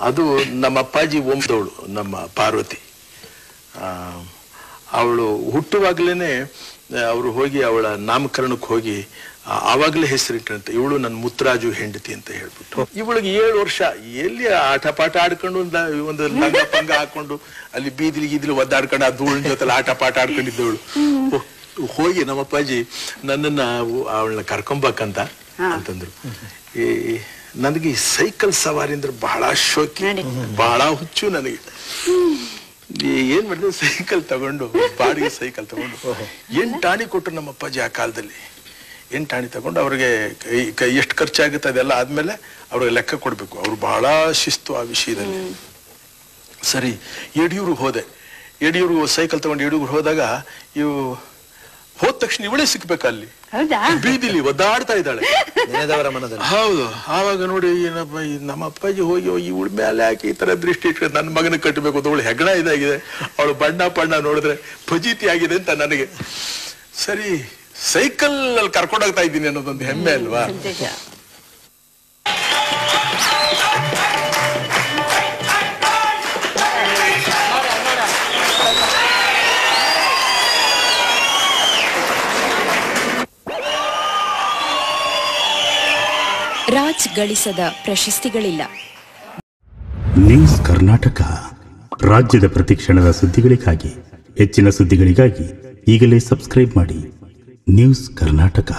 ಅದು ನಮ್ಮ ಅಪ್ಪಾಜಿ ವಂಶದವಳು, ನಮ್ಮ ಪಾರ್ವತಿ. ಅವಳು ಹುಟ್ಟುವಾಗ್ಲೇನೆ ಅವರು ಹೋಗಿ ಅವಳ ನಾಮಕರಣಕ್ಕೆ ಹೋಗಿ ಆವಾಗಲೇ ಹೆಸರಿಟ್ಟಂತೆ, ಇವಳು ನನ್ನ ಮುತ್ತರಾಜು ಹೆಂಡತಿ ಅಂತ ಹೇಳ್ಬಿಟ್ಟು. ಇವಳಿಗೆ 7 ವರ್ಷ ಎಲ್ಲಿ ಆಟ ಪಾಠ ಆಡ್ಕೊಂಡು ಒಂದು ಲಂಗ ಪಂಗ ಹಾಕೊಂಡು ಅಲ್ಲಿ ಬೀದಿಲಿ ಒದ್ದಾಡ್ಕೊಂಡು ಆ ಧೂಳಿನ ಜೊತೆ ಆಟ ಪಾಠ ಆಡ್ಕೊಂಡಿದ್ದವಳು. ಹೋಗಿ ನಮ್ಮ ಅಪ್ಪಾಜಿ ನನ್ನನ್ನ ಅವಳನ್ನ ಕರ್ಕೊಂಬಕಂತ ಅಂತಂದ್ರು. ನನಗೆ ಈ ಸೈಕಲ್ ಸವಾರಿ ಅಂದ್ರೆ ಬಹಳ ಶೋಕಿ, ಬಹಳ ಹುಚ್ಚು ನನಗೆ. ಏನ್ ಮಾಡಿದೆ, ಸೈಕಲ್ ತಗೊಂಡು, ಬಾಡಿಗೆ ಸೈಕಲ್ ತಗೊಂಡು 8 ಆಣಿ ಕೊಟ್ಟರು ನಮ್ಮ ಅಪ್ಪಾಜಿ ಆ ಕಾಲದಲ್ಲಿ. 8 ಆಣಿ ತಗೊಂಡು ಅವ್ರಿಗೆ ಎಷ್ಟು ಖರ್ಚಾಗುತ್ತೆ ಅದೆಲ್ಲ ಆದ್ಮೇಲೆ ಅವ್ರಿಗೆ ಲೆಕ್ಕ ಕೊಡ್ಬೇಕು. ಅವ್ರು ಬಹಳ ಶಿಸ್ತು ಆ ವಿಷಯದಲ್ಲಿ. ಸರಿ, ಯಡಿಯೂರಿಗೆ ಹೋದೆ. ಯಡಿಯೂರು ಸೈಕಲ್ ತಗೊಂಡು ಯಡಿಯೂರಿಗೆ ಹೋದಾಗ ಇವು ಹೋದ ತಕ್ಷಣ ಇವಳೇ ಸಿಕ್ಬೇಕ ಅಲ್ಲಿ ಬೀದಿಲಿ ಒದ್ದಾಡ್ತಾ ಇದ್ದಾಳೆ. ಹೌದು. ಆವಾಗ ನೋಡಿ ನಮ್ಮ ಅಪ್ಪಾಜಿ ಹೋಗಿ ಇವಳ ಮೇಲೆ ಹಾಕಿ ಈ ತರ ದೃಷ್ಟಿ ಇಟ್ಕೊಂಡು ನನ್ನ ಮಗನ ಕಟ್ಟಬೇಕು ಅಂತ. ಅವಳು ಹೆಗ್ಣ ಇದಾಗಿದೆ, ಅವಳು ಬಣ್ಣ ನೋಡಿದ್ರೆ ಫಜೀತಿ ಆಗಿದೆ ಅಂತ ನನಗೆ. ಸರಿ, ಸೈಕಲ್ ಅಲ್ಲಿ ಕರ್ಕೊಂಡೋಗ್ತಾ ಇದ್ದೀನಿ ಅನ್ನೋದೊಂದು ಹೆಮ್ಮೆ ಅಲ್ವಾ. ರಾಜ್ ಗಳಿಸದ ಪ್ರಶಸ್ತಿಗಳಿಲ್ಲ. ನ್ಯೂಸ್ ಕರ್ನಾಟಕ, ರಾಜ್ಯದ ಪ್ರತಿಕ್ಷಣದ ಸುದ್ದಿಗಳಿಗಾಗಿ, ಹೆಚ್ಚಿನ ಸುದ್ದಿಗಳಿಗಾಗಿ ಈಗಲೇ ಸಬ್ಸ್ಕ್ರೈಬ್ ಮಾಡಿ ನ್ಯೂಸ್ ಕರ್ನಾಟಕ.